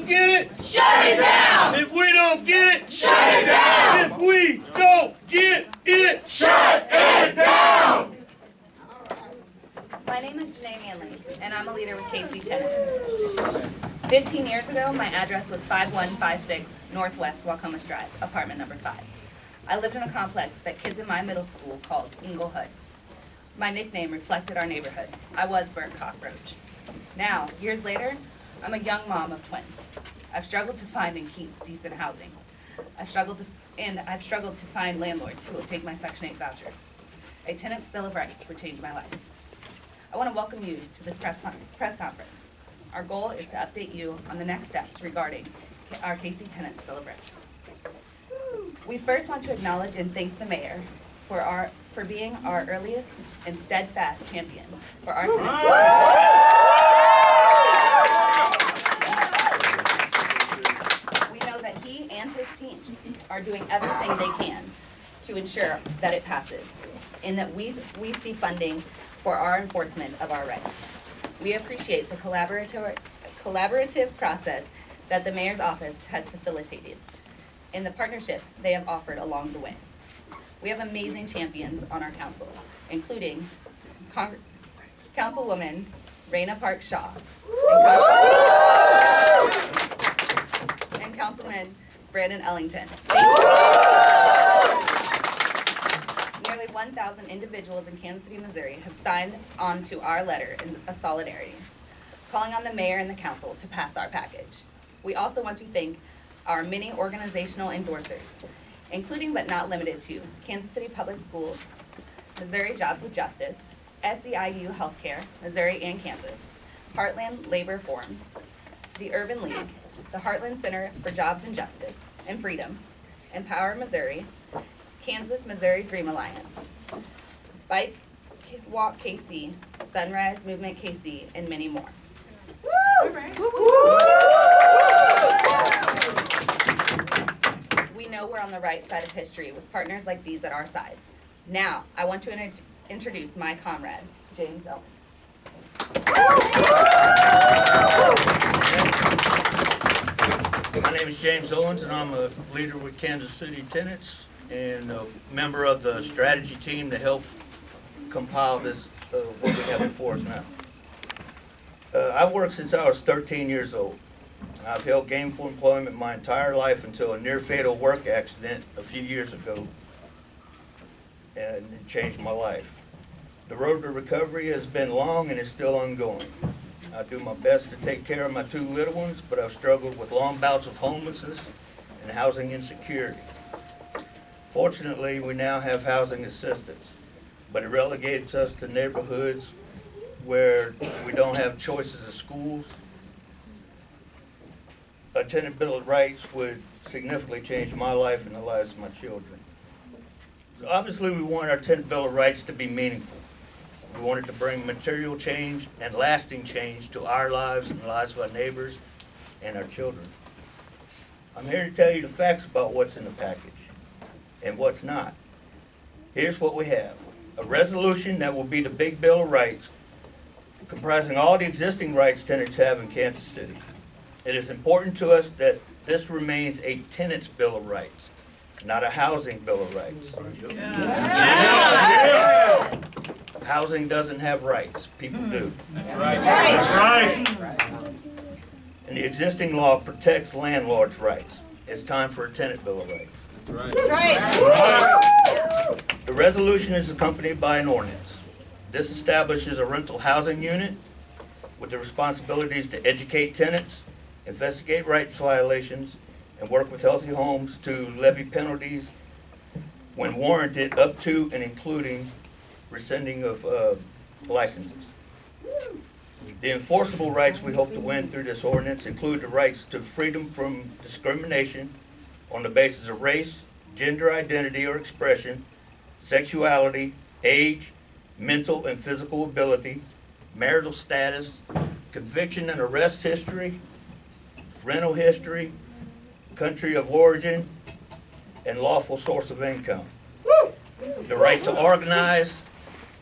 don't get it, shut it down! if we don't get it, Shut it down! if we don't get it, Shut it down! My name is Janae Manley, and I'm a leader with KC Tenants. 15 years ago, my address was 5156 Northwest Waucomus Drive, apartment number 5. I lived in a complex that kids in my middle school called Ingle Hood. My nickname reflected our neighborhood. I was Burnt Cockroach. Now, years later, I'm a young mom of twins. I've struggled to find and keep decent housing. I've struggled to find landlords who will take my Section 8 voucher. A tenant bill of rights would change my life. I want to welcome you to this press conference. Our goal is to update you on the next steps regarding our KC Tenants Bill of Rights. We first want to acknowledge and thank the mayor for being our earliest and steadfast champion for our tenants. We know that he and his team are doing everything they can to ensure that it passes, and that we see funding for our enforcement of our rights. We appreciate the collaborative process that the mayor's office has facilitated and the partnership they have offered along the way. We have amazing champions on our council, including Councilwoman Raina Park Shaw and Councilman Brandon Ellington. Nearly 1,000 individuals in Kansas City, Missouri have signed on to our letter of solidarity, calling on the mayor and the council to pass our package. We also want to thank our many organizational endorsers, including but not limited to Kansas City Public Schools, Missouri Jobs with Justice, SEIU Healthcare, Missouri and Kansas, Heartland Labor Forums, the Urban League, the Heartland Center for Jobs and Justice and Freedom, Empower Missouri, Kansas Missouri Dream Alliance, Bike Walk KC, Sunrise Movement KC, and many more. We know we're on the right side of history with partners like these at our sides. Now, I want to introduce my comrade, James Owens. My name is James Owens, and I'm a leader with Kansas City Tenants and a member of the strategy team to help compile this, what we have before us now. I've worked since I was 13 years old. I've held gainful employment my entire life until a near-fatal work accident a few years ago, and it changed my life. The road to recovery has been long and is still ongoing. I do my best to take care of my 2 little ones, but I've struggled with long bouts of homelessness and housing insecurity. Fortunately, we now have housing assistance, but it relegates us to neighborhoods where we don't have choices of schools. A tenant bill of rights would significantly change my life and the lives of my children. So obviously, we want our tenant bill of rights to be meaningful. We want it to bring material change and lasting change to our lives and the lives of our neighbors and our children. I'm here to tell you the facts about what's in the package and what's not. Here's what we have. A resolution that will be the big Bill of Rights, comprising all the existing rights tenants have in Kansas City. It is important to us that this remains a tenant's Bill of Rights, not a housing Bill of Rights. Yeah. Housing doesn't have rights, people do. That's right. And the existing law protects landlords' rights. It's time for a tenant Bill of Rights. That's right. The resolution is accompanied by an ordinance. This establishes a rental housing unit with the responsibilities to educate tenants, investigate rights violations, and work with Healthy Homes to levy penalties when warranted, up to and including rescinding of licenses. The enforceable rights we hope to win through this ordinance include the rights to freedom from discrimination on the basis of race, gender identity or expression, sexuality, age, mental and physical ability, marital status, conviction and arrest history, rental history, country of origin, and lawful source of income. The right to organize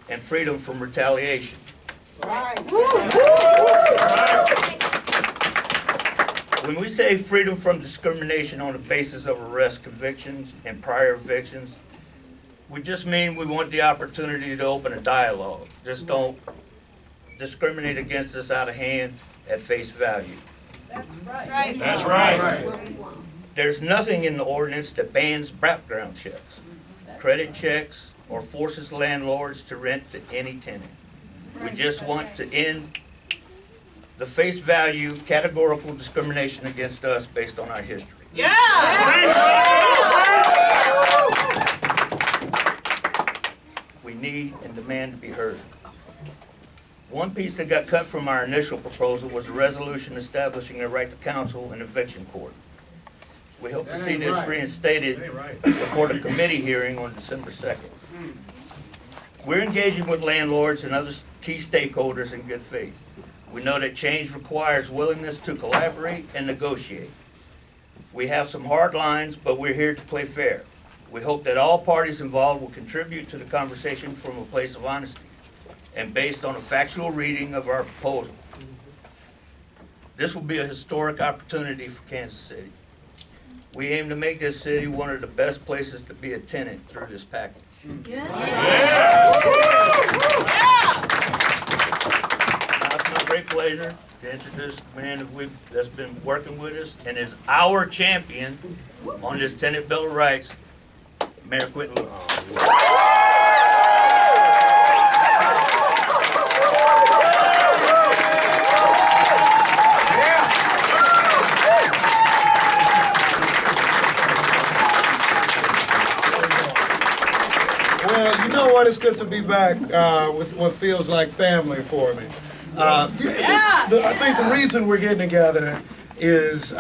and freedom from retaliation. When we say freedom from discrimination on the basis of arrest convictions and prior evictions, we just mean we want the opportunity to open a dialogue. Just don't discriminate against us out of hand at face value. That's right. There's nothing in the ordinance that bans background checks, credit checks, or forces landlords to rent to any tenant. We just want to end the face value categorical discrimination against us based on our history. We need and demand to be heard. One piece that got cut from our initial proposal was a resolution establishing a right to counsel in eviction court. We hope to see this reinstated before the committee hearing on December 2nd. We're engaging with landlords and other key stakeholders in good faith. We know that change requires willingness to collaborate and negotiate. We have some hard lines, but we're here to play fair. We hope that all parties involved will contribute to the conversation from a place of honesty and based on a factual reading of our proposal. This will be a historic opportunity for Kansas City. We aim to make this city one of the best places to be a tenant through this package. Now it's my great pleasure to introduce the man that's been working with us and is our champion on this tenant bill of rights, Mayor Quentin Lewis. Well, you know what? It's good to be back with what feels like family for me. I think the reason we're getting together is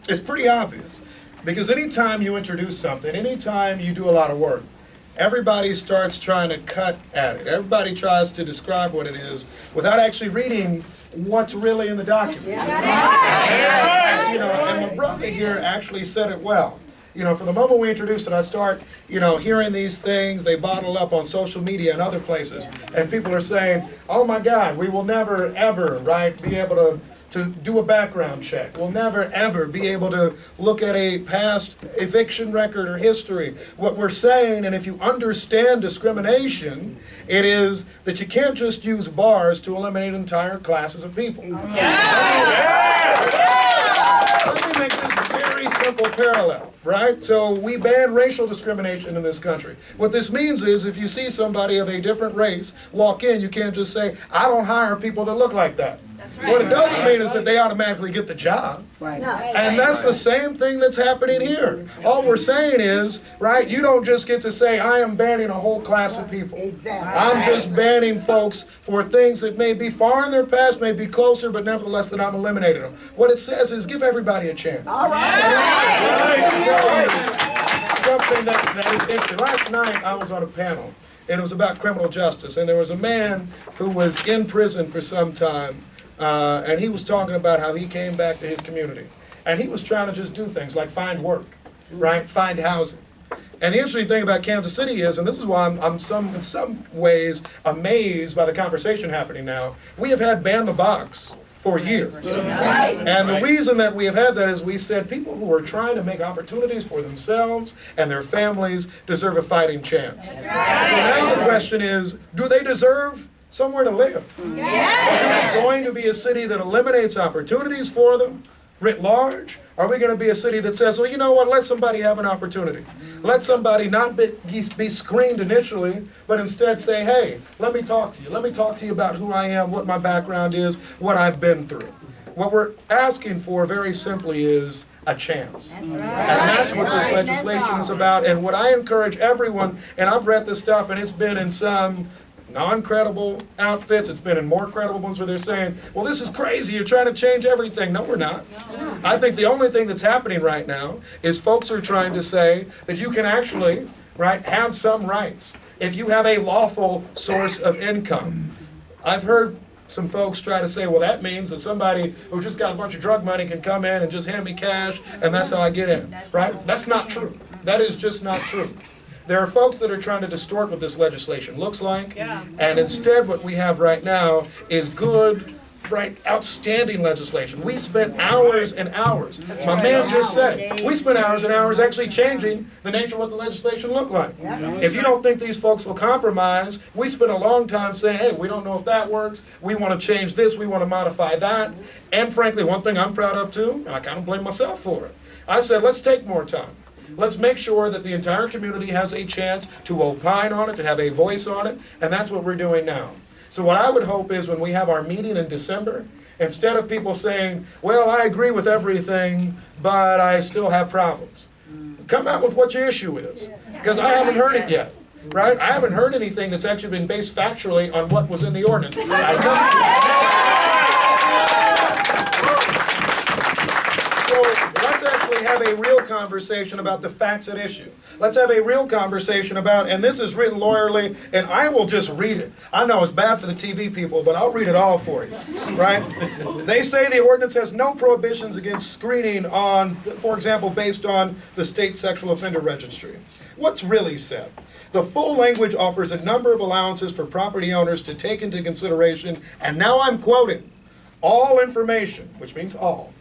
it's pretty obvious. Because anytime you introduce something, anytime you do a lot of work, everybody starts trying to cut at it. Everybody tries to describe what it is without actually reading what's really in the document. And my brother here actually said it well. From the moment we introduced it, I start, hearing these things. They bottle up on social media and other places. And people are saying, oh my God, we will never, ever, be able to do a background check. We'll never, ever be able to look at a past eviction record or history. What we're saying, and if you understand discrimination, it is that you can't just use bars to eliminate entire classes of people. Let me make this very simple parallel, right? So we ban racial discrimination in this country. What this means is if you see somebody of a different race walk in, you can't just say, I don't hire people that look like that. What it doesn't mean is that they automatically get the job. And that's the same thing that's happening here. All we're saying is, you don't just get to say, I am banning a whole class of people. I'm just banning folks for things that may be far in their past, may be closer, but nevertheless that I'm eliminating them. What it says is give everybody a chance. Let me tell you something that is interesting. Last night I was on a panel, and it was about criminal justice, and there was a man who was in prison for some time. And he was talking about how he came back to his community. And he was trying to just do things like find work, find housing. And the interesting thing about Kansas City is, and this is why I'm in some ways amazed by the conversation happening now, we have had ban the box for years. And the reason that we have had that is we said people who are trying to make opportunities for themselves and their families deserve a fighting chance. So now the question is, do they deserve somewhere to live? Are we going to be a city that eliminates opportunities for them, writ large? Are we going to be a city that says, well, you know what, let somebody have an opportunity. Let somebody not be screened initially, but instead say, hey, let me talk to you. Let me talk to you about who I am, what my background is, what I've been through. What we're asking for very simply is a chance. And that's what this legislation is about. And what I encourage everyone, and I've read this stuff, and it's been in some non-credible outfits. It's been in more credible ones where they're saying, well, this is crazy. You're trying to change everything. No, we're not. I think the only thing that's happening right now is folks are trying to say that you can actually, have some rights if you have a lawful source of income. I've heard some folks try to say, well, that means that somebody who just got a bunch of drug money can come in and just hand me cash and that's how I get in, That's not true. That is just not true. There are folks that are trying to distort what this legislation looks like, and instead what we have right now is good, right, outstanding legislation. We spent hours and hours. My man just said it. We spent hours and hours actually changing the nature of what the legislation looked like. If you don't think these folks will compromise, we spent a long time saying, hey, we don't know if that works. We want to change this. We want to modify that. And frankly, one thing I'm proud of too, and I kind of blame myself for it, I said, let's take more time. Let's make sure that the entire community has a chance to opine on it, to have a voice on it, and that's what we're doing now. So what I would hope is when we have our meeting in December, instead of people saying, well, I agree with everything, but I still have problems, come out with what your issue is, because I haven't heard it yet. Right? I haven't heard anything that's actually been based factually on what was in the ordinance. So let's actually have a real conversation about the facts at issue. Let's have a real conversation about, and this is written lawyerly, and I will just read it. I know it's bad for the TV people, but I'll read it all for you, right? They say the ordinance has no prohibitions against screening on, for example, based on the state sexual offender registry. What's really said? The full language offers a number of allowances for property owners to take into consideration, and now I'm quoting, all information, which means all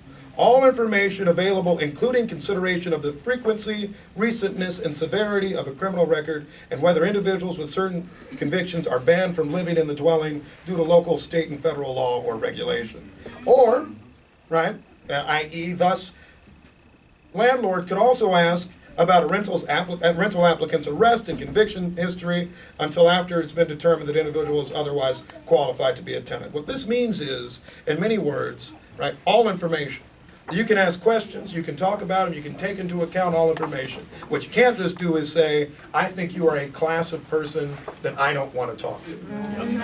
information available, including consideration of the frequency, recentness, and severity of a criminal record, and whether individuals with certain convictions are banned from living in the dwelling due to local, state, and federal law or regulation. Or, right, i.e., thus, landlords could also ask about a rental applicant's arrest and conviction history until after it's been determined that individual is otherwise qualified to be a tenant. What this means is, in many words, right, all information. You can ask questions, you can talk about them, you can take into account all information. What you can't just do is say, I think you are a class of person that I don't want to talk to.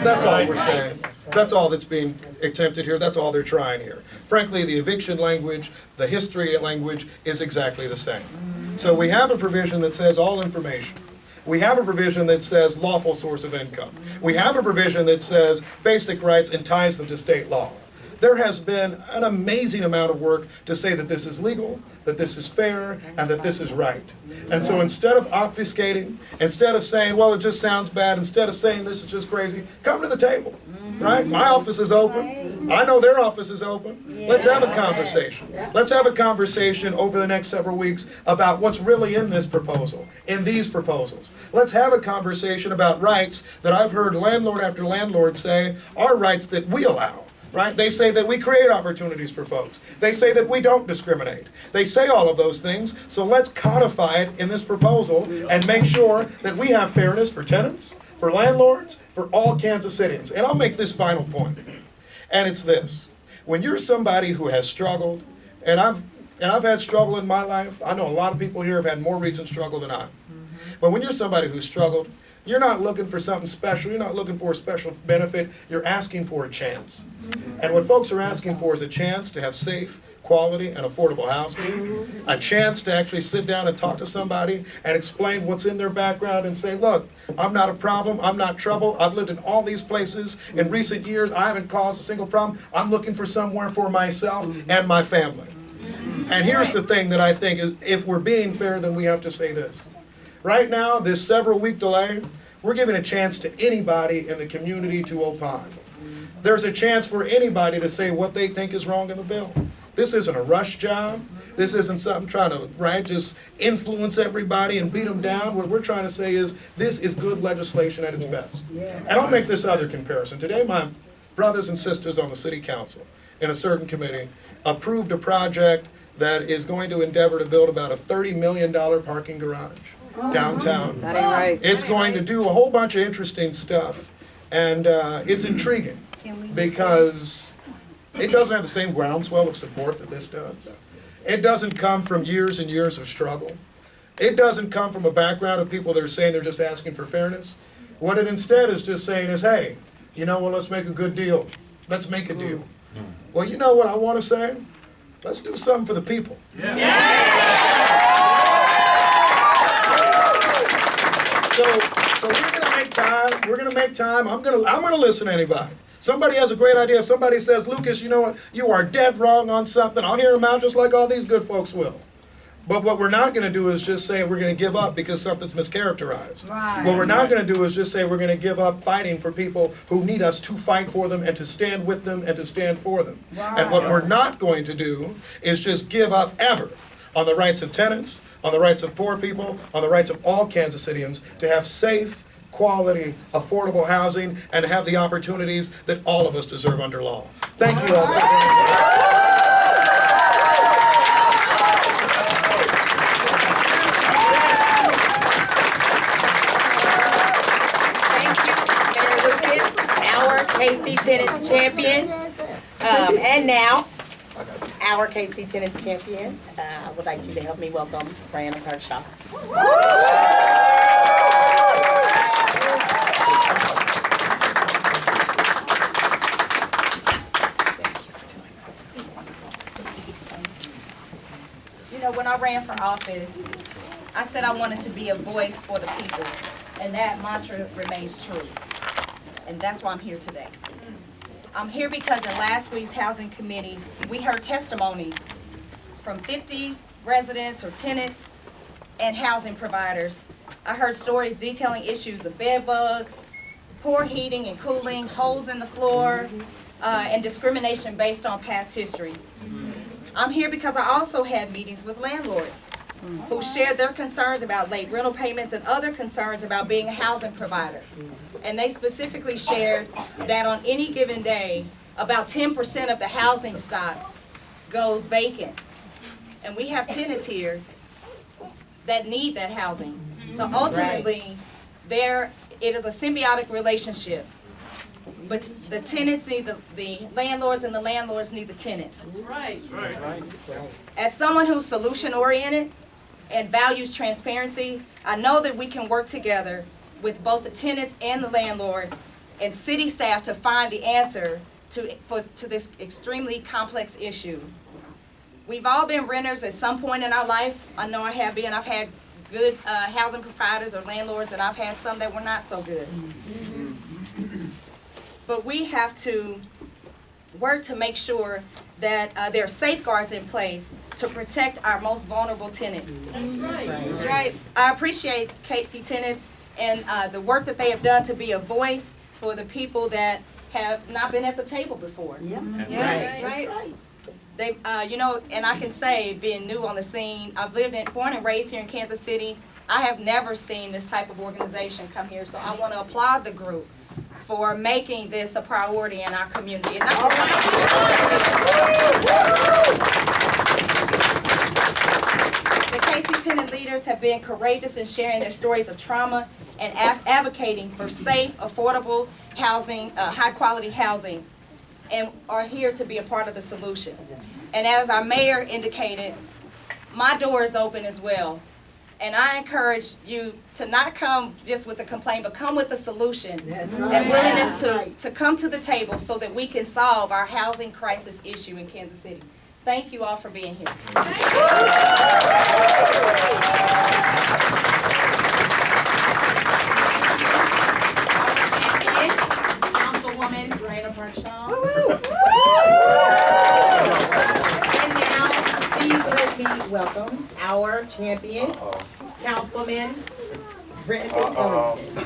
That's all we're saying. That's all that's being attempted here. That's all they're trying here. Frankly, the eviction language, the history language is exactly the same. So we have a provision that says all information. We have a provision that says lawful source of income. We have a provision that says basic rights and ties them to state law. There has been an amazing amount of work to say that this is legal, that this is fair, and that this is right. And so instead of obfuscating, instead of saying, well, it just sounds bad, instead of saying this is just crazy, come to the table, right? My office is open. I know their office is open. Let's have a conversation. Let's have a conversation over the next several weeks about what's really in this proposal, in these proposals. Let's have a conversation about rights that I've heard landlord after landlord say are rights that we allow. Right? They say that we create opportunities for folks. They say that we don't discriminate. They say all of those things, so let's codify it in this proposal and make sure that we have fairness for tenants, for landlords, for all Kansas Cityans. And I'll make this final point, and it's this. When you're somebody who has struggled, and I've had struggle in my life, I know a lot of people here have had more recent struggle than I. But when you're somebody who's struggled, you're not looking for something special. You're not looking for a special benefit. You're asking for a chance. And what folks are asking for is a chance to have safe, quality, and affordable housing. A chance to actually sit down and talk to somebody and explain what's in their background and say, look, I'm not a problem. I'm not trouble. I've lived in all these places. In recent years, I haven't caused a single problem. I'm looking for somewhere for myself and my family. And here's the thing that I think is, if we're being fair, then we have to say this. Right now, this several-week delay, we're giving a chance to anybody in the community to opine. There's a chance for anybody to say what they think is wrong in the bill. This isn't a rush job. This isn't something trying to, right, just influence everybody and beat them down. What we're trying to say is this is good legislation at its best. And I'll make this other comparison. Today, my brothers and sisters on the city council in a certain committee approved a project that is going to endeavor to build about a $30 million parking garage downtown. That ain't right. It's going to do a whole bunch of interesting stuff, and it's intriguing because it doesn't have the same groundswell of support that this does. It doesn't come from years and years of struggle. It doesn't come from a background of people that are saying they're just asking for fairness. What it instead is just saying is, hey, you know what, let's make a good deal. Let's make a deal. Well, you know what I want to say? Let's do something for the people. So we're gonna make time. We're gonna make time. I'm gonna listen to anybody. Somebody has a great idea. If somebody says, Lucas, you know what? You are dead wrong on something. I'll hear them out just like all these good folks will. But what we're not gonna do is just say we're gonna give up because something's mischaracterized. Right. What we're not gonna do is just say we're gonna give up fighting for people who need us to fight for them and to stand with them and to stand for them. And what we're not going to do is just give up ever on the rights of tenants, on the rights of poor people, on the rights of all Kansas Cityans to have safe, quality, affordable housing and have the opportunities that all of us deserve under law. Thank you all so much. Our KC Tenants champion, and now our KC Tenants champion. I would like you to help me welcome Brianna Kershaw. You know, when I ran for office, I said I wanted to be a voice for the people, and that mantra remains true. And that's why I'm here today. I'm here because in last week's Housing Committee, we heard testimonies from 50 residents or tenants and housing providers. I heard stories detailing issues of bed bugs, poor heating and cooling, holes in the floor, and discrimination based on past history. I'm here because I also had meetings with landlords who shared their concerns about late rental payments and other concerns about being a housing provider. And they specifically shared that on any given day, about 10% of the housing stock goes vacant. And we have tenants here that need that housing. So ultimately, it is a symbiotic relationship. But the tenants need the landlords and the landlords need the tenants. That's right. As someone who's solution-oriented and values transparency, I know that we can work together with both the tenants and the landlords and city staff to find the answer to this extremely complex issue. We've all been renters at some point in our life. I know I have been. I've had good housing providers or landlords, and I've had some that were not so good. But we have to work to make sure that there are safeguards in place to protect our most vulnerable tenants. That's right. That's right. I appreciate KC Tenants and the work that they have done to be a voice for the people that have not been at the table before. That's right. Right. They, you know, and I can say, being new on the scene, I've born and raised here in Kansas City. I have never seen this type of organization come here, so I want to applaud the group for making this a priority in our community. And not just the KC Tenant leaders have been courageous in sharing their stories of trauma and advocating for safe, affordable housing, high-quality housing, and are here to be a part of the solution. And as our mayor indicated, my door is open as well. And I encourage you to not come just with a complaint, but come with a solution and willingness to come to the table so that we can solve our housing crisis issue in Kansas City. Thank you all for being here. Councilwoman Brianna Kershaw. And now, please let me welcome our champion, Councilman Brent Ellington.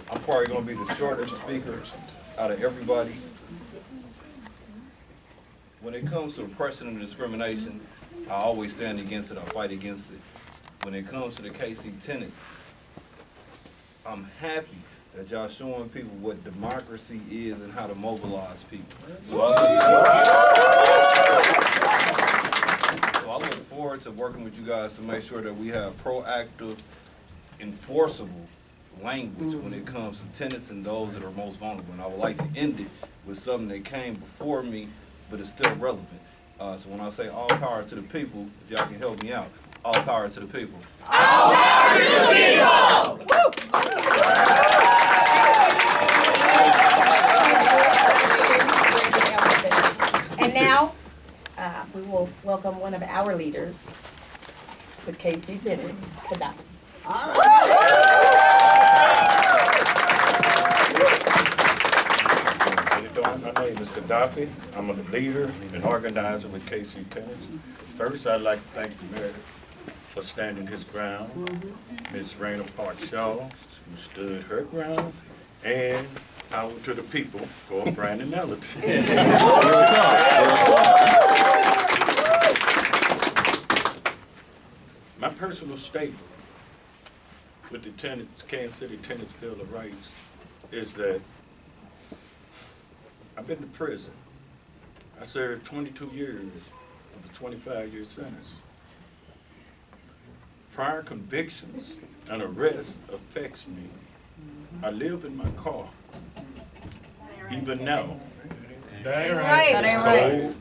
I'm probably gonna be the shortest speaker out of everybody. When it comes to oppression and discrimination, I always stand against it, I fight against it. When it comes to the KC Tenants, I'm happy that y'all showing people what democracy is and how to mobilize people. So I look forward to working with you guys to make sure that we have proactive, enforceable language when it comes to tenants and those that are most vulnerable. And I would like to end it with something that came before me, but it's still relevant. So when I say all power to the people, if y'all can help me out, all power to the people. All power to the people! And now, we will welcome one of our leaders, the KC Tenants, to die. My name is Gaddafi. I'm a leader and organizer with KC Tenants. First, I'd like to thank the mayor for standing his ground, Ms. Raina Park Shaw, who stood her ground, and power to the people for Brandon Ellison. My personal statement with the Tenants, Kansas City Tenants Bill of Rights is that I've been to prison. I served 22 years of a 25-year sentence. Prior convictions and arrests affects me. I live in my car. Even now. It's cold.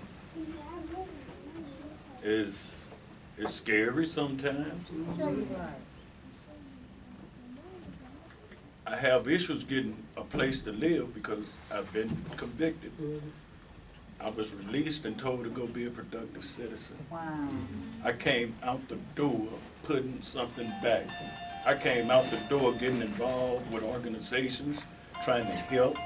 It's scary sometimes. I have issues getting a place to live because I've been convicted. I was released and told to go be a productive citizen. Wow. I came out the door putting something back. I came out the door getting involved with organizations, trying to help,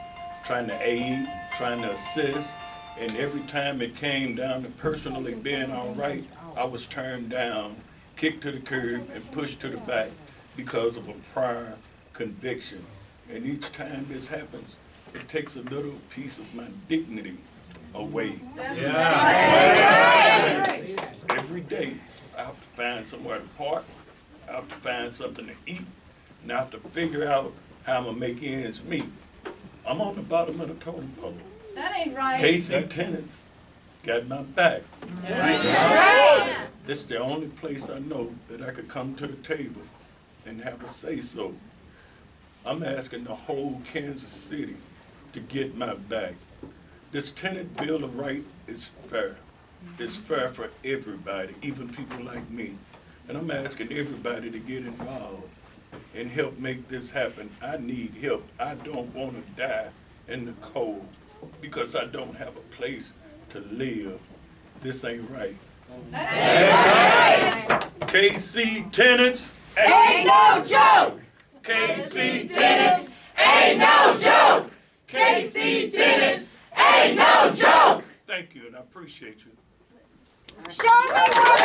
trying to aid, trying to assist, and every time it came down to personally being all right, I was turned down, kicked to the curb, and pushed to the back because of a prior conviction. And each time this happens, it takes a little piece of my dignity away. Every day, I have to find somewhere to park, I have to find something to eat, and I have to figure out how I'm gonna make ends meet. I'm on the bottom of the totem pole. That ain't right. KC Tenants got my back. This is the only place I know that I could come to the table and have a say-so. I'm asking the whole Kansas City to get my back. This tenant bill of right is fair. It's fair for everybody, even people like me. And I'm asking everybody to get involved and help make this happen. I need help. I don't want to die in the cold because I don't have a place to live. This ain't right. KC Tenants Ain't no joke! KC Tenants Ain't no joke! KC Tenants ain't no joke! Thank you, and I appreciate you. Show me what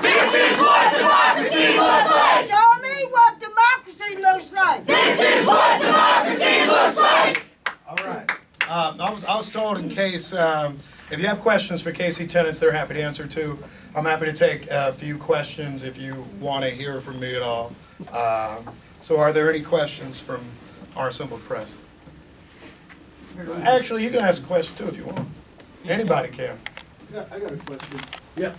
this is what democracy looks like! Show me what democracy looks like! This is what democracy looks like! All right. I was told in case, if you have questions for KC Tenants, they're happy to answer too. I'm happy to take a few questions if you want to hear from me at all. So are there any questions from our assembled press? Actually, you can ask a question too if you want. Anybody can. I got a question. Yeah.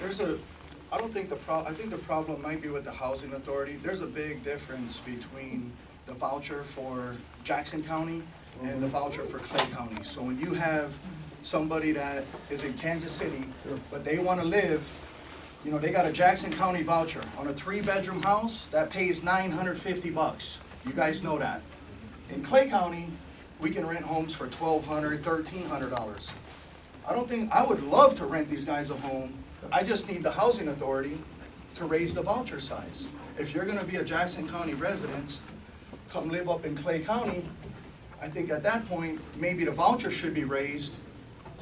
I think the problem might be with the housing authority. There's a big difference between the voucher for Jackson County and the voucher for Clay County. So when you have somebody that is in Kansas City, but they want to live, they got a Jackson County voucher on a 3-bedroom house that pays $950. You guys know that. In Clay County, we can rent homes for $1,200, $1,300. I would love to rent these guys a home. I just need the housing authority to raise the voucher size. If you're gonna be a Jackson County resident, come live up in Clay County, I think at that point, maybe the voucher should be raised,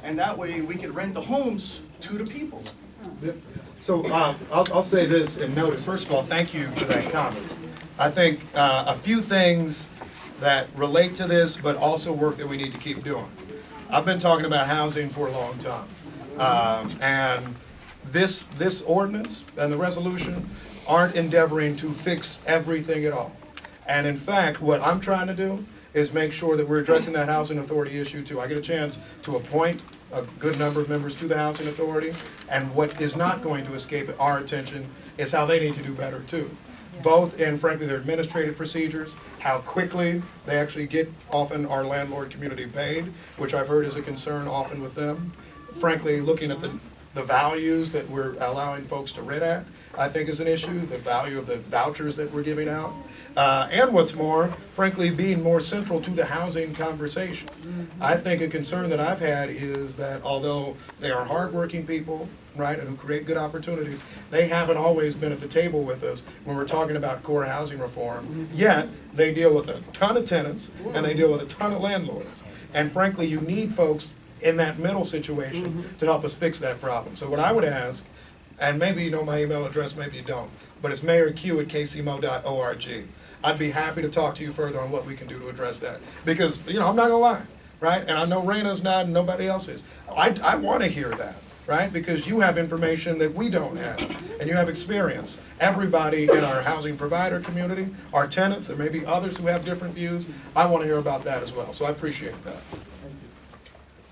and that way we can rent the homes to the people. So I'll say this and note it. First of all, thank you for that comment. I think a few things that relate to this, but also work that we need to keep doing. I've been talking about housing for a long time. And this ordinance and the resolution aren't endeavoring to fix everything at all. And in fact, what I'm trying to do is make sure that we're addressing that housing authority issue too. I get a chance to appoint a good number of members to the housing authority, and what is not going to escape our attention is how they need to do better too. Both in, frankly, their administrative procedures, how quickly they actually get often our landlord community paid, which I've heard is a concern often with them. Frankly, looking at the The values that we're allowing folks to rent at, I think is an issue. The value of the vouchers that we're giving out. And what's more, frankly, being more central to the housing conversation. I think a concern that I've had is that although they are hardworking people, right, and who create good opportunities, they haven't always been at the table with us when we're talking about core housing reform. Yet, they deal with a ton of tenants, and they deal with a ton of landlords. And frankly, you need folks in that middle situation to help us fix that problem. So what I would ask, and maybe you know my email address, maybe you don't, but it's mayorq@kcmo.org. I'd be happy to talk to you further on what we can do to address that. Because, you know, I'm not gonna lie, right? And I know Raina's not and nobody else is. I wanna hear that, right? Because you have information that we don't have, and you have experience. Everybody in our housing provider community, our tenants, there may be others who have different views. I wanna hear about that as well, so I appreciate that.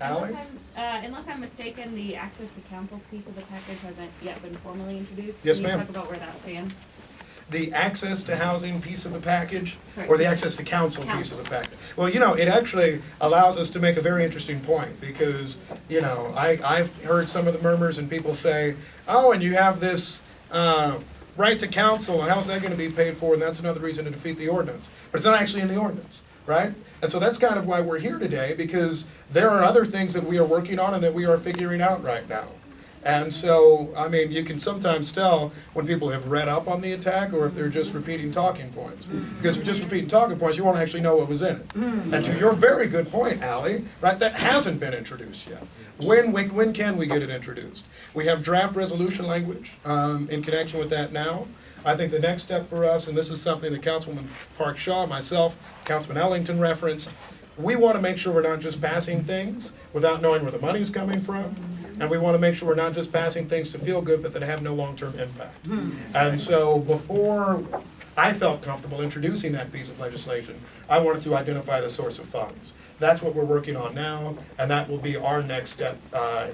Ally? Unless I'm mistaken, the access to council piece of the package hasn't yet been formally introduced. Yes, Can you ma'am. talk about where that stands? The access to housing piece of the package, Sorry. or the access to council piece of the package? Well, you know, it actually allows us to make a very interesting point, because, you know, I've heard some of the murmurs and people say, oh, and you have this, right to counsel, and how's that gonna be paid for, and that's another reason to defeat the ordinance. But it's not actually in the ordinance, right? And so that's kind of why we're here today, because there are other things that we are working on and that we are figuring out right now. And so, I mean, you can sometimes tell when people have read up on the attack or if they're just repeating talking points. Because if you're just repeating talking points, you won't actually know what was in it. And to your very good point, Ally, right, that hasn't been introduced yet. When can we get it introduced? We have draft resolution language in connection with that now. I think the next step for us, and this is something that Councilman Park Shaw, myself, Councilman Ellington referenced, we want to make sure we're not just passing things without knowing where the money's coming from. And we want to make sure we're not just passing things to feel good, but that have no long-term impact. And so before I felt comfortable introducing that piece of legislation, I wanted to identify the source of funds. That's what we're working on now, and that will be our next step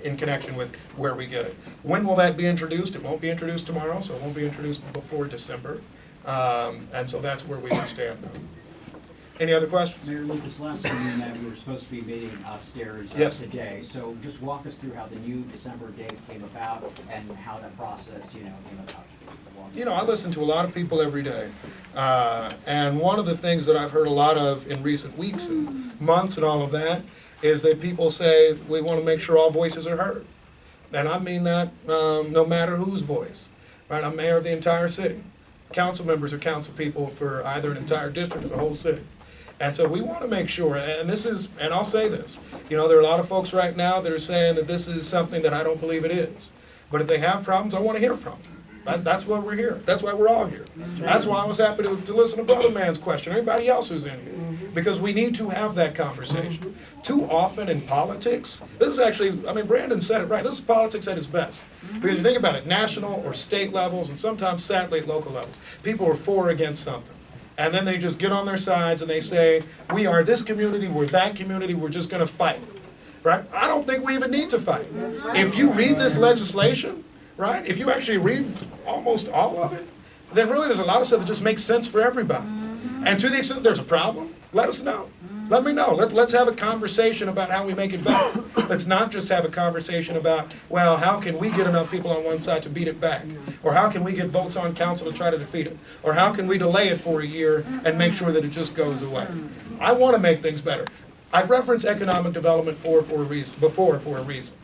in connection with where we get it. When will that be introduced? It won't be introduced tomorrow, so it won't be introduced before December. And so that's where we would stand now. Any other questions? Mayor Lucas, last time we met, we were supposed to be meeting upstairs Yes. today. So just walk us through how the new December date came about and how that process, came about. You know, I listen to a lot of people every day. And one of the things that I've heard a lot of in recent weeks and months and all of that is that people say, we want to make sure all voices are heard. And I mean that no matter whose voice, right? I'm mayor of the entire city. Council members are council people for either an entire district or the whole city. And so we want to make sure, and this is, and I'll say this, there are a lot of folks right now that are saying that this is something that I don't believe it is. But if they have problems, I want to hear from them. That's why we're here. That's why we're all here. That's why I was happy to listen to Brother Man's question, anybody else who's in here. Because we need to have that conversation. Too often in politics, this is actually, Brandon said it right, this is politics at its best. Because you think about it, national or state levels, and sometimes sadly at local levels, people are for or against something. And then they just get on their sides and they say, we are this community, we're that community, we're just gonna fight, right? I don't think we even need to fight. If you read this legislation, right, if you actually read almost all of it, then really there's a lot of stuff that just makes sense for everybody. And to the extent there's a problem, let us know. Let me know. Let's have a conversation about how we make it better. Let's not just have a conversation about, well, how can we get enough people on one side to beat it back? Or how can we get votes on council to try to defeat it? Or how can we delay it for a year and make sure that it just goes away? I want to make things better. I've referenced economic development before for a reason.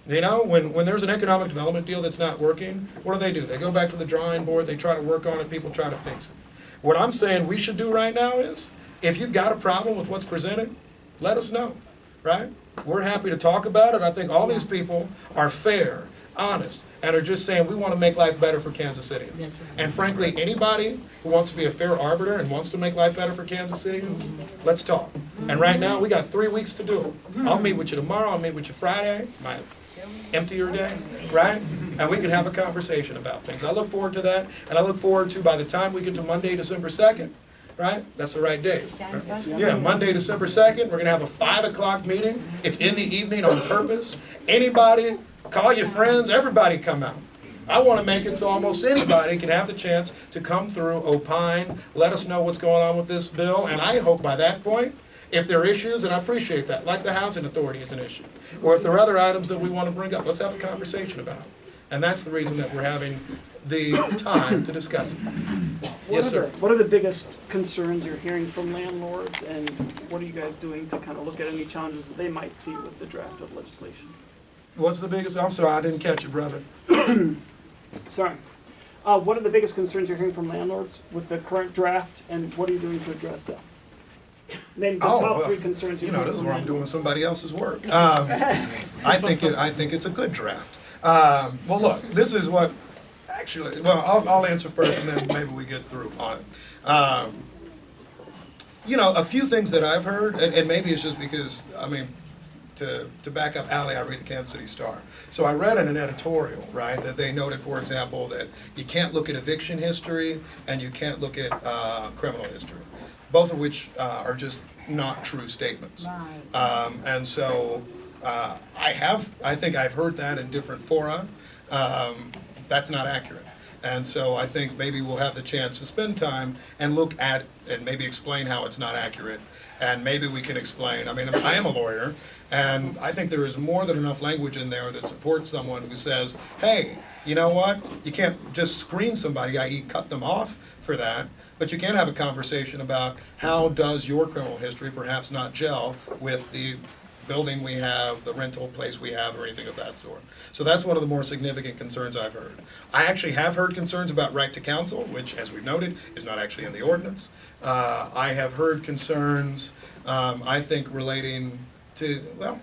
When there's an economic development deal that's not working, what do? They go back to the drawing board, they try to work on it, people try to fix it. What I'm saying we should do right now is, if you've got a problem with what's presented, let us know, right? We're happy to talk about it. I think all these people are fair, honest, and are just saying we want to make life better for Kansas Cityans. And frankly, anybody who wants to be a fair arbiter and wants to make life better for Kansas Cityans, let's talk. And right now, we got 3 weeks to do it. I'll meet with you tomorrow, I'll meet with you Friday. It's my emptier day, right? And we can have a conversation about things. I look forward to that, and I look forward to, by the time we get to Monday, December 2nd, right? That's the right date. Right? Yeah, Monday, December 2nd, we're gonna have a 5 o'clock meeting. It's in the evening on purpose. Anybody, call your friends, everybody come out. I wanna make it so almost anybody can have the chance to come through, opine, let us know what's going on with this bill, and I hope by that point, If there are issues, and I appreciate that, like the housing authority is an issue, or if there are other items that we want to bring up, let's have a conversation about it. And that's the reason that we're having the time to discuss it. Yes, sir. What are the biggest concerns you're hearing from landlords, and what are you guys doing to kind of look at any challenges that they might see with the draft of legislation? What's the biggest, I'm sorry, I didn't catch you, brother. Sorry. What are the biggest concerns you're hearing from landlords with the current draft, and what are you doing to address them? Name the top three concerns you know, this is where I'm doing somebody else's work. I think it's a good draft. Well, look, this is what, actually, well, I'll answer first and then maybe we get through on it. You know, a few things that I've heard, and maybe it's just because, I mean, to back up Ally, I read the Kansas City Star. So I read in an editorial, right, that they noted, for example, that you can't look at eviction history and you can't look at criminal history, both of which are just not true statements. Right. And so I think I've heard that in different fora. That's not accurate. And so I think maybe we'll have the chance to spend time and look at and maybe explain how it's not accurate. And maybe we can explain, I mean, I am a lawyer, and I think there is more than enough language in there that supports someone who says, hey, you know what? You can't just screen somebody, i.e. cut them off for that, but you can have a conversation about how does your criminal history perhaps not gel with the building we have, the rental place we have, or anything of that sort. So that's one of the more significant concerns I've heard. I actually have heard concerns about right to counsel, which, as we've noted, is not actually in the ordinance. I have heard concerns, I think, relating to, well,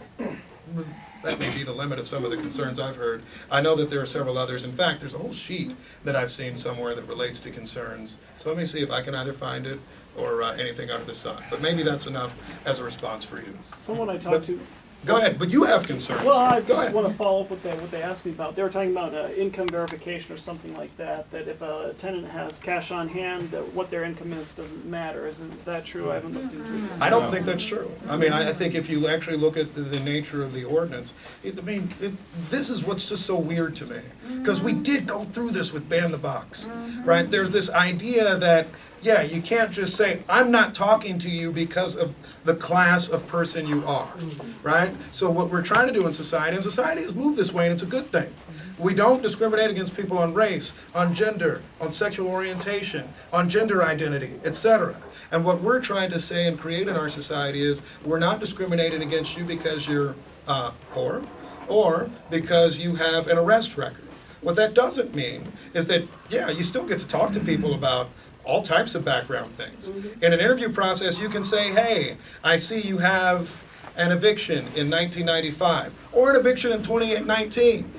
that may be the limit of some of the concerns I've heard. I know that there are several others. In fact, there's a whole sheet that I've seen somewhere that relates to concerns. So let me see if I can either find it or anything under the sun. But maybe that's enough as a response for you. Someone I talked to. Go ahead, but you have concerns. Well, I Go just ahead. want to follow up with what they asked me about. They were talking about income verification or something like that, that if a tenant has cash on hand, that what their income is doesn't matter. Is that true? I haven't looked into it. I don't think that's true. I mean, I think if you actually look at the nature of the ordinance, this is what's just so weird to me. Because we did go through this with Ban the Box, right? There's this idea that, yeah, you can't just say, I'm not talking to you because of the class of person you are, right? So what we're trying to do in society, and society has moved this way, and it's a good thing. We don't discriminate against people on race, on gender, on sexual orientation, on gender identity, etc. And what we're trying to say and create in our society is we're not discriminating against you because you're poor or because you have an arrest record. What that doesn't mean is that, yeah, you still get to talk to people about all types of background things. In an interview process, you can say, hey, I see you have an eviction in 1995 or an eviction in 2019.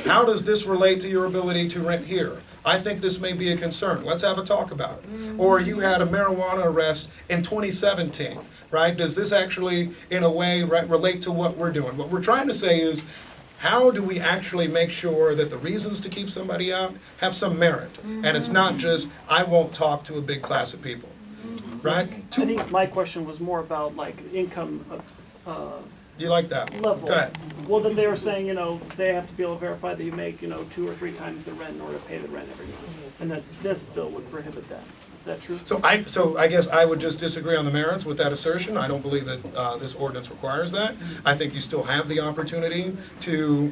How does this relate to your ability to rent here? I think this may be a concern. Let's have a talk about it. Or you had a marijuana arrest in 2017, right? Does this actually, in a way, relate to what we're doing? What we're trying to say is, how do we actually make sure that the reasons to keep somebody out have some merit? And it's not just, I won't talk to a big class of people, right? I think my question was more about like income You like that? level. Go ahead. Well, then they were saying, they have to be able to verify that you make, 2 or 3 times the rent in order to pay the rent every month. And that this bill would prohibit that. Is that true? So I guess I would just disagree on the merits with that assertion. I don't believe that this ordinance requires that. I think you still have the opportunity to,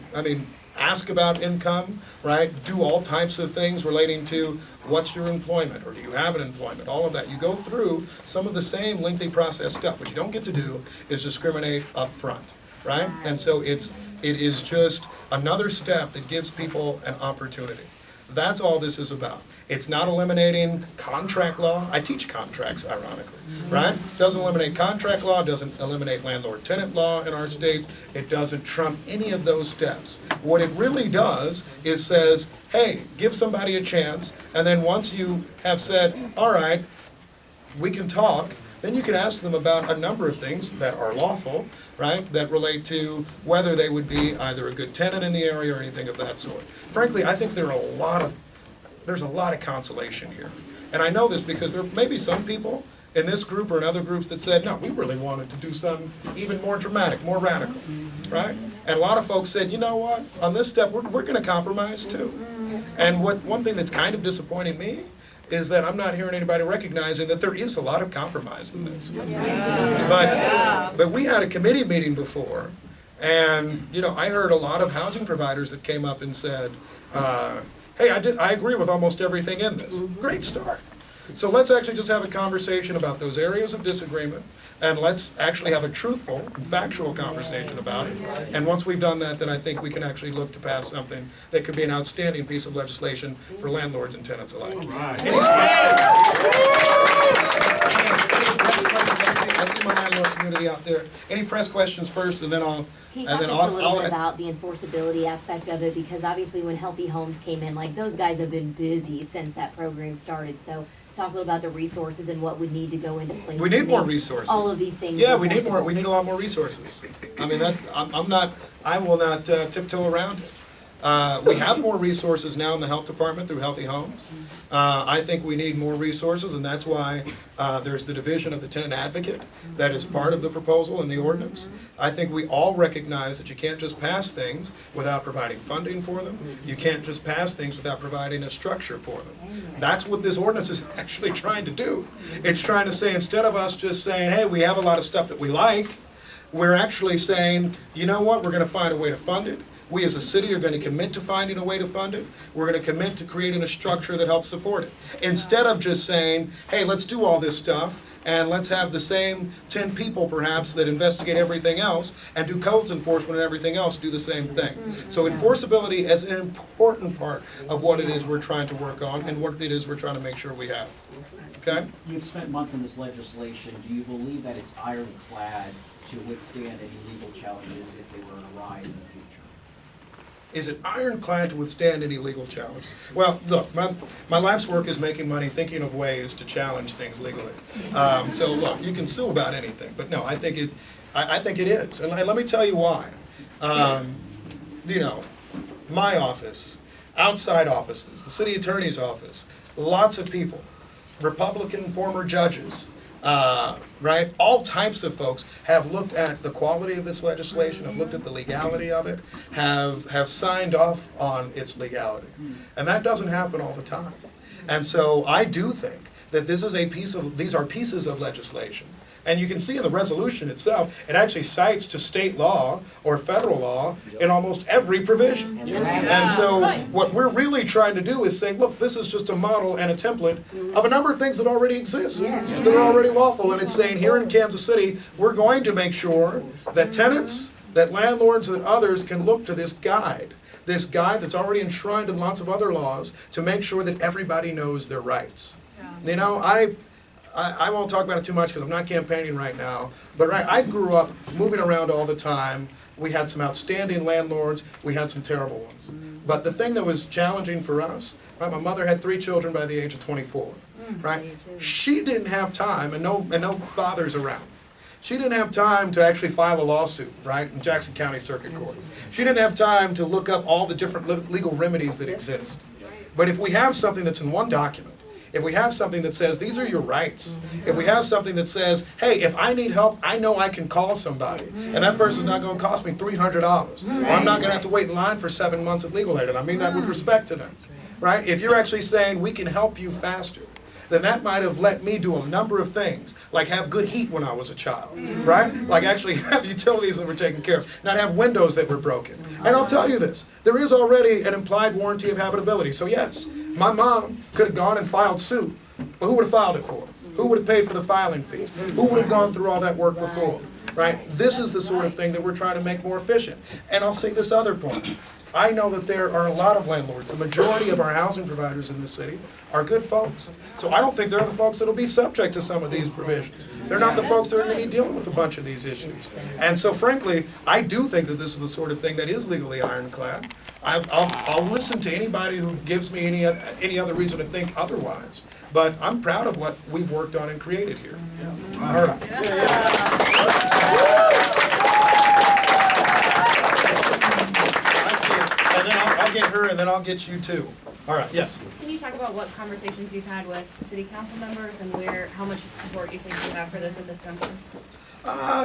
ask about income, right? Do all types of things relating to what's your employment, or do you have an employment, all of that. You go through some of the same lengthy process stuff. What you don't get to do is discriminate up front, right? And so it is just another step that gives people an opportunity. That's all this is about. It's not eliminating contract law. I teach contracts, ironically, right? Doesn't eliminate contract law, doesn't eliminate landlord-tenant law in our states. It doesn't trump any of those steps. What it really does is says, hey, give somebody a chance, and then once you have said, all right, we can talk, then you can ask them about a number of things that are lawful, right, that relate to whether they would be either a good tenant in the area or anything of that sort. Frankly, I think there's a lot of consolation here. And I know this because there may be some people in this group or in other groups that said, no, we really wanted to do something even more dramatic, more radical, right? And a lot of folks said, you know what, on this step, we're going to compromise too. And one thing that's kind of disappointing me is that I'm not hearing anybody recognizing that there is a lot of compromise in this. But we had a committee meeting before, and, you know, I heard a lot of housing providers that came up and said, hey, I agree with almost everything in this. Great start. So let's actually just have a conversation about those areas of disagreement, and let's actually have a truthful and factual conversation about it. And once we've done that, then I think we can actually look to pass something that could be an outstanding piece of legislation for landlords and tenants alike. I see my landlord community out there. Any press questions first, and then I'll. Can you talk just a little bit about the enforceability aspect of it? Because obviously when Healthy Homes came in, like, those guys have been busy since that program started. So talk a little about the resources and what would need to go into place. We need more resources. All of these things. Yeah, we need more. We need a lot more resources. I mean, I will not tiptoe around it. We have more resources now in the health department through Healthy Homes. I think we need more resources, and that's why there's the division of the tenant advocate that is part of the proposal in the ordinance. I think we all recognize that you can't just pass things without providing funding for them. You can't just pass things without providing a structure for them. That's what this ordinance is actually trying to do. It's trying to say, instead of us just saying, hey, we have a lot of stuff that we like, we're actually saying, you know what, we're going to find a way to fund it. We as a city are going to commit to finding a way to fund it. We're going to commit to creating a structure that helps support it. Instead of just saying, hey, let's do all this stuff, and let's have the same 10 people perhaps that investigate everything else and do codes enforcement and everything else do the same thing. So enforceability is an important part of what it is we're trying to work on and what it is we're trying to make sure we have. Okay? You've spent months on this legislation. Do you believe that it's ironclad to withstand any legal challenges if they were to arise in the future? Is it ironclad to withstand any legal challenges? Well, look, my life's work is making money, thinking of ways to challenge things legally. So look, you can sue about anything, but no, I think it is, and let me tell you why. You know, my office, outside offices, the city attorney's office, lots of people, Republican former judges, right? All types of folks have looked at the quality of this legislation, have looked at the legality of it, have signed off on its legality. And that doesn't happen all the time. And so I do think that these are pieces of legislation. And you can see in the resolution itself, it actually cites to state law or federal law in almost every provision. And so what we're really trying to do is say, look, this is just a model and a template of a number of things that already exist, that are already lawful. And it's saying here in Kansas City, we're going to make sure that tenants, that landlords, that others can look to this guide that's already enshrined in lots of other laws to make sure that everybody knows their rights. You know, I won't talk about it too much because I'm not campaigning right now, but I grew up moving around all the time. We had some outstanding landlords, we had some terrible ones. But the thing that was challenging for us, right, my mother had 3 children by the age of 24, right? She didn't have time, and no fathers around. She didn't have time to actually file a lawsuit, right, in Jackson County Circuit Court. She didn't have time to look up all the different legal remedies that exist. But if we have something that's in one document, if we have something that says, these are your rights, if we have something that says, hey, if I need help, I know I can call somebody, and that person's not going to cost me $300, or I'm not going to have to wait in line for 7 months at legal aid, and I mean that with respect to them, right? If you're actually saying, we can help you faster, then that might have let me do a number of things, like have good heat when I was a child, right? Like actually have utilities that were taken care of, not have windows that were broken. And I'll tell you this, there is already an implied warranty of habitability, so yes, my mom could have gone and filed suit, but who would have filed it for? Who would have paid for the filing fees? Who would have gone through all that work before? Right? This is the sort of thing that we're trying to make more efficient. And I'll say this other point. I know that there are a lot of landlords. The majority of our housing providers in this city are good folks. So I don't think they're the folks that will be subject to some of these provisions. They're not the folks that are going to be dealing with a bunch of these issues. And so frankly, I do think that this is the sort of thing that is legally ironclad. I'll listen to anybody who gives me any other reason to think otherwise. But I'm proud of what we've worked on and created here. All right. I'll get her, and then I'll get you too. All right, yes? Can you talk about what conversations you've had with city council members and how much support you think you have for this at this juncture?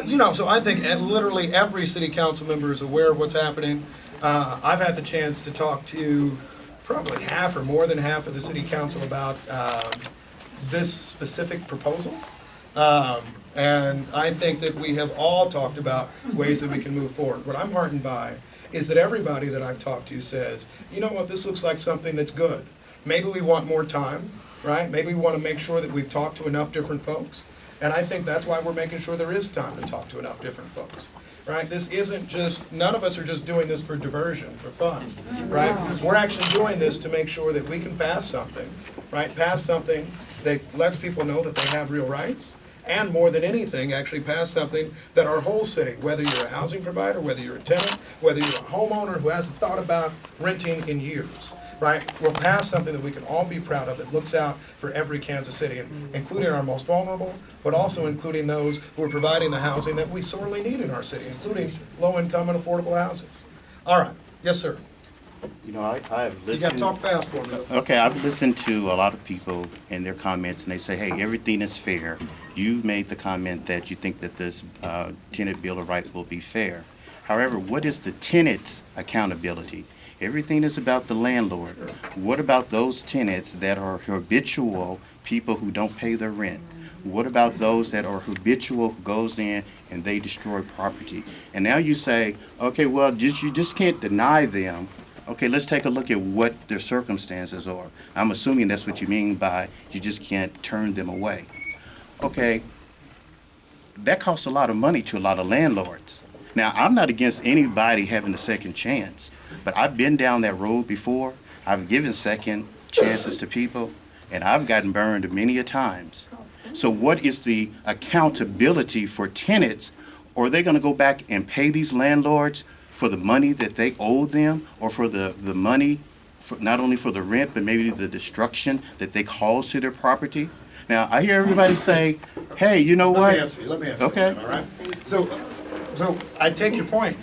You know, so I think literally every city council member is aware of what's happening. I've had the chance to talk to probably half or more than half of the city council about this specific proposal. And I think that we have all talked about ways that we can move forward. What I'm heartened by is that everybody that I've talked to says, you know what, this looks like something that's good. Maybe we want more time, right? Maybe we want to make sure that we've talked to enough different folks. And I think that's why we're making sure there is time to talk to enough different folks, right? This isn't just, none of us are just doing this for diversion, for fun, right? We're actually doing this to make sure that we can pass something, right? Pass something that lets people know that they have real rights, and more than anything, actually pass something that our whole city, whether you're a housing provider, whether you're a tenant, whether you're a homeowner who hasn't thought about renting in years, right? We'll pass something that we can all be proud of that looks out for every Kansas City, including our most vulnerable, but also including those who are providing the housing that we sorely need in our city, including low-income and affordable housing. All right, yes, sir. You know, I've listened. You gotta talk fast for me. Okay, I've listened to a lot of people and their comments, and they say, hey, everything is fair. You've made the comment that you think that this tenant bill of rights will be fair. However, what is the tenant's accountability? Everything is about the landlord. What about those tenants that are habitual people who don't pay their rent? What about those that are habitual, who goes in and they destroy property? And now you say, okay, well, you just can't deny them. Okay, let's take a look at what their circumstances are. I'm assuming that's what you mean by you just can't turn them away. Okay, that costs a lot of money to a lot of landlords. Now, I'm not against anybody having a second chance, but I've been down that road before. I've given second chances to people, and I've gotten burned many a times. So what is the accountability for tenants? Or are they going to go back and pay these landlords for the money that they owe them, or for the money, for not only for the rent, but maybe the destruction that they cause to their property? Now, I hear everybody say, hey, you know what? Let me answer you. Okay. All right? So I take your point.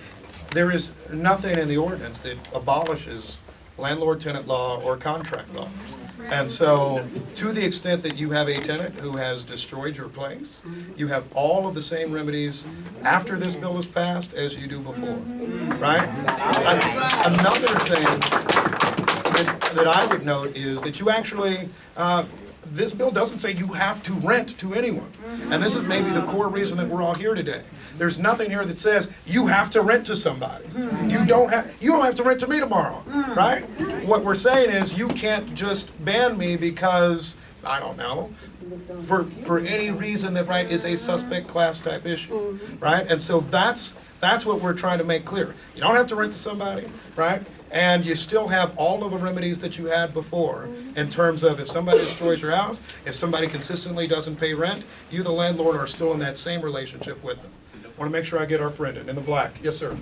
There is nothing in the ordinance that abolishes landlord-tenant law or contract law. And so, to the extent that you have a tenant who has destroyed your place, you have all of the same remedies after this bill is passed as you do before, right? Another thing that I would note is that you actually, this bill doesn't say you have to rent to anyone. And this is maybe the core reason that we're all here today. There's nothing here that says you have to rent to somebody. You don't have to rent to me tomorrow, right? What we're saying is you can't just ban me because, I don't know, for any reason that, right, is a suspect class type issue, right? And so that's what we're trying to make clear. You don't have to rent to somebody, right? And you still have all of the remedies that you had before in terms of if somebody destroys your house, if somebody consistently doesn't pay rent, you, the landlord, are still in that same relationship with them. I want to make sure I get our friend in the black. Yes, sir.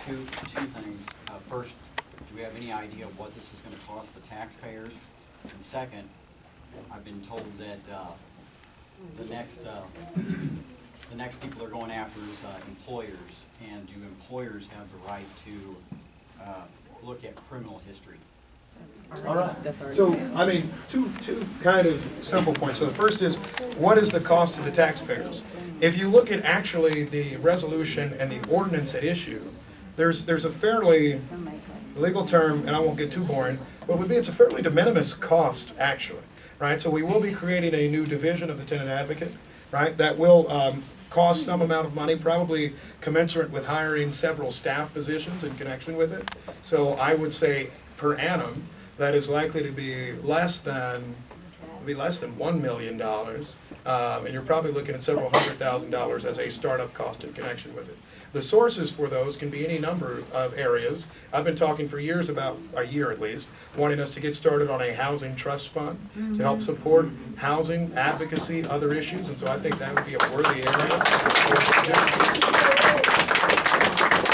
Two things. First, do we have any idea what this is going to cost the taxpayers? And second, I've been told that the next people they're going after is employers. And do employers have the right to look at criminal history? All right. So, I mean, two kind of simple points. So the first is, what is the cost to the taxpayers? If you look at actually the resolution and the ordinance at issue, there's a fairly legal term, and I won't get too boring, but it's a fairly de minimis cost, actually, right? So we will be creating a new division of the tenant advocate, right? That will cost some amount of money, probably commensurate with hiring several staff positions in connection with it. So I would say per annum, that is likely to be less than $1 million, and you're probably looking at several $100,000 as a startup cost in connection with it. The sources for those can be any number of areas. I've been talking for years, about a year at least, wanting us to get started on a housing trust fund to help support housing, advocacy, other issues, and so I think that would be a worthy area.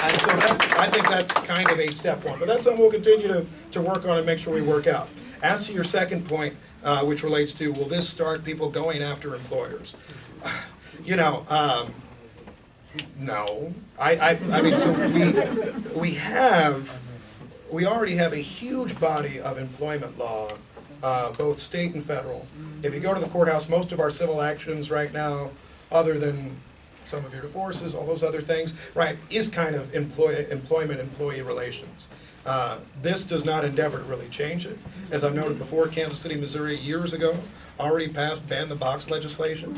And so I think that's kind of a step one, but that's something we'll continue to work on and make sure we work out. As to your second point, which relates to, will this start people going after employers? No. I mean, so we already have a huge body of employment law, both state and federal. If you go to the courthouse, most of our civil actions right now, other than some of your divorces, all those other things, right, is kind of employee relations. This does not endeavor to really change it. As I've noted before, Kansas City, Missouri, years ago, already passed ban the box legislation,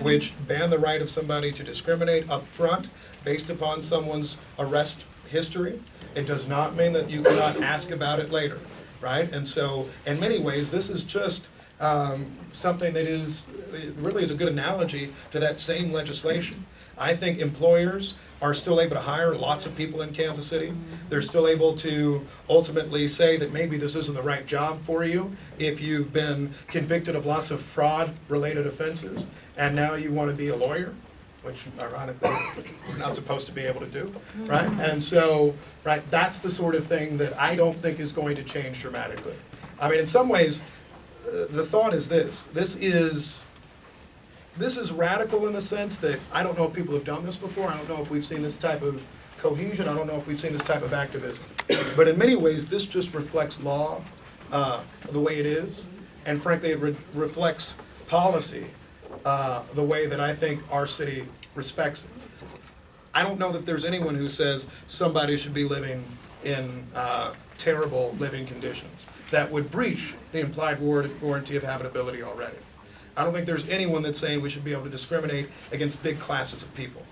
which banned the right of somebody to discriminate up front based upon someone's arrest history. It does not mean that you cannot ask about it later, right? And so, in many ways, this is just something that really is a good analogy to that same legislation. I think employers are still able to hire lots of people in Kansas City. They're still able to ultimately say that maybe this isn't the right job for you if you've been convicted of lots of fraud-related offenses and now you want to be a lawyer, which ironically we're not supposed to be able to do, right? And so, right, that's the sort of thing that I don't think is going to change dramatically. I mean, in some ways, the thought is this. This is radical in the sense that I don't know if people have done this before. I don't know if we've seen this type of cohesion. I don't know if we've seen this type of activism. But in many ways, this just reflects law the way it is. And frankly, it reflects policy the way that I think our city respects it. I don't know that there's anyone who says somebody should be living in terrible living conditions that would breach the implied warranty of habitability already. I don't think there's anyone that's saying we should be able to discriminate against big classes of people.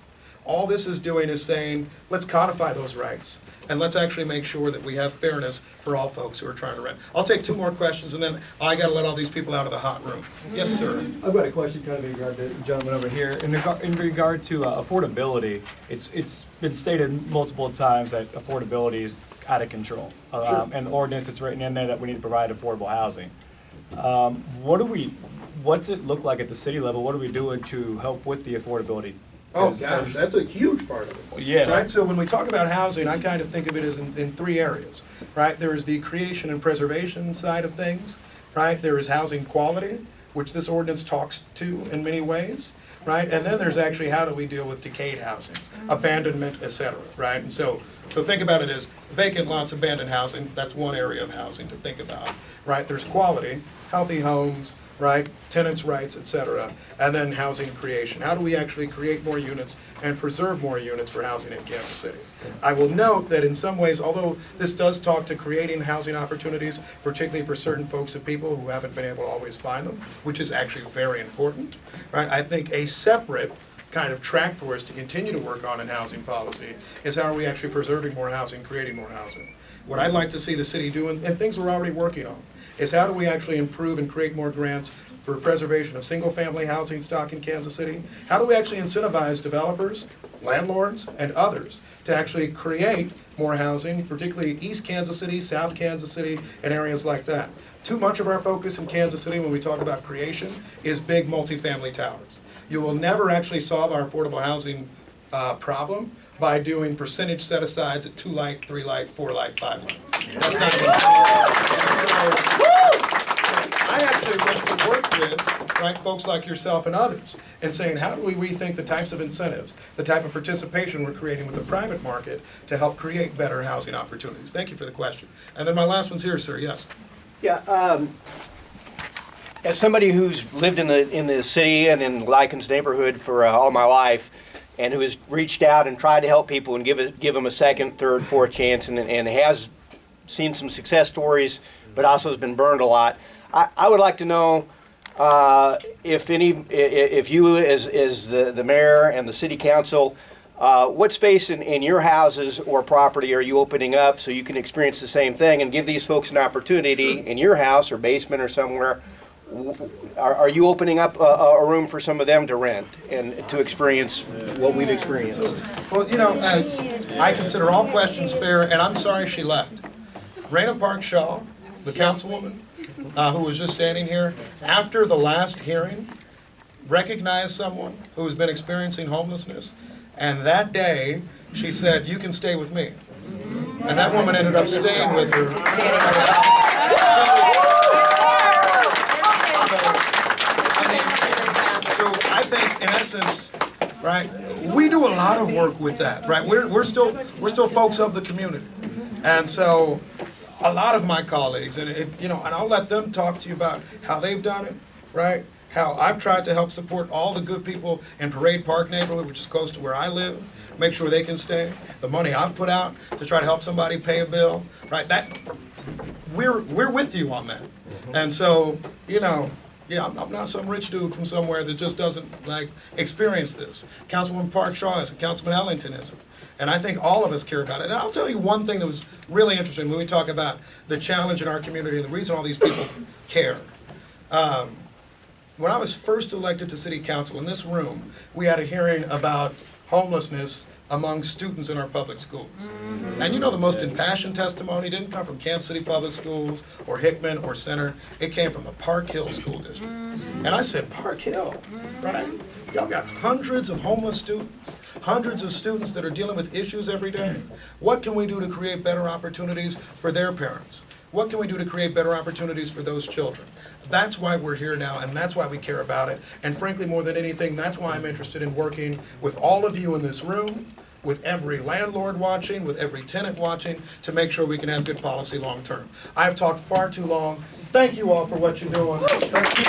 All this is doing is saying, let's codify those rights, and let's actually make sure that we have fairness for all folks who are trying to rent. I'll take 2 more questions, and then I gotta let all these people out of the hot room. Yes, sir. I've got a question kind of in regard to the gentleman over here. In regard to affordability, it's been stated multiple times that affordability is out of control. And the ordinance that's written in there that we need to provide affordable housing. What's it look like at the city level? What are we doing to help with the affordability? Oh, gosh, that's a huge part of it. Yeah. Right, so when we talk about housing, I kind of think of it as in 3 areas, right? There is the creation and preservation side of things, right? There is housing quality, which this ordinance talks to in many ways, right? And then there's actually how do we deal with decayed housing, abandonment, et cetera, right? And so think about it as vacant lots, abandoned housing, that's one area of housing to think about, right? There's quality, healthy homes, right, tenants' rights, et cetera, and then housing creation. How do we actually create more units and preserve more units for housing in Kansas City? I will note that in some ways, although this does talk to creating housing opportunities, particularly for certain folks and people who haven't been able to always find them, which is actually very important, right, I think a separate kind of track for us to continue to work on in housing policy is how are we actually preserving more housing, creating more housing. What I'd like to see the city do, and things we're already working on, is how do we actually improve and create more grants for preservation of single-family housing stock in Kansas City? How do we actually incentivize developers, landlords, and others to actually create more housing, particularly East Kansas City, South Kansas City, and areas like that? Too much of our focus in Kansas City when we talk about creation is big multifamily towers. You will never actually solve our affordable housing problem by doing percentage set-asides at 2 light, 3 light, 4 light, 5 light. That's not going to I actually wish to work with, right, folks like yourself and others in saying how do we rethink the types of incentives, the type of participation we're creating with the private market to help create better housing opportunities. Thank you for the question. And then my last one's here, sir, yes. Yeah, as somebody who's lived in the city and in Lycan's neighborhood for all my life, and who has reached out and tried to help people and give them a second, third, fourth chance, and has seen some success stories, but also has been burned a lot. I would like to know if you, as the mayor and the city council, what space in your houses or property are you opening up so you can experience the same thing and give these folks an opportunity in your house or basement or somewhere? Are you opening up a room for some of them to rent and to experience what we've experienced? Well, you know, I consider all questions fair, and I'm sorry she left. Raina Park Shaw, the councilwoman, who was just standing here, after the last hearing, recognized someone who has been experiencing homelessness, and that day, she said, "You can stay with me." And that woman ended up staying with her. So I think, in essence, right, we do a lot of work with that, right? We're still folks of the community, and so a lot of my colleagues, and and I'll let them talk to you about how they've done it, right? how I've tried to help support all the good people in Parade Park neighborhood, which is close to where I live, make sure they can stay. The money I've put out to try to help somebody pay a bill, right? We're with you on that. And so, you know, yeah, I'm not some rich dude from somewhere that just doesn't like experience this. Councilwoman Park Shaw is, and Councilman Ellington is. And I think all of us care about it. And I'll tell you one thing that was really interesting when we talk about the challenge in our community and the reason all these people care. When I was first elected to city council in this room, we had a hearing about homelessness among students in our public schools. And you know, the most impassioned testimony didn't come from Kansas City Public Schools or Hickman or Center. It came from the Park Hill School District. And I said, Park Hill, right? Y'all got hundreds of homeless students, hundreds of students that are dealing with issues every day. What can we do to create better opportunities for their parents? What can we do to create better opportunities for those children? That's why we're here now, and that's why we care about it. And frankly, more than anything, that's why I'm interested in working with all of you in this room, with every landlord watching, with every tenant watching, to make sure we can have good policy long term. I've talked far too long. Thank you all for what you're doing. Let's keep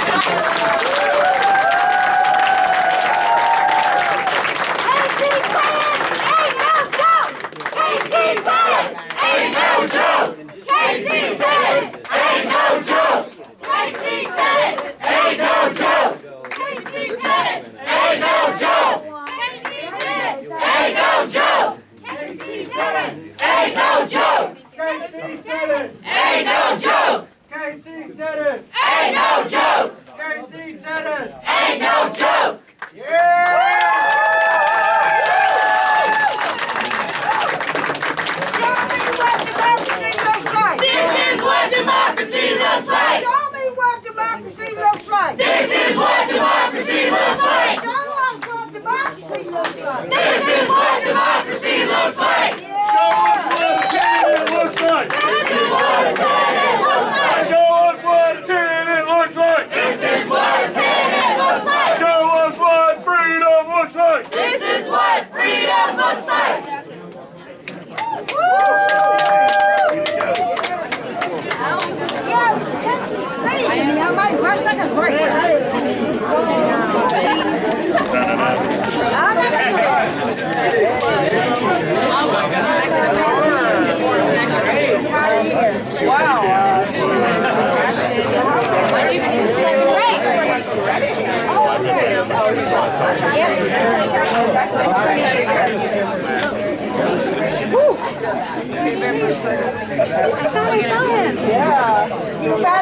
Yeah.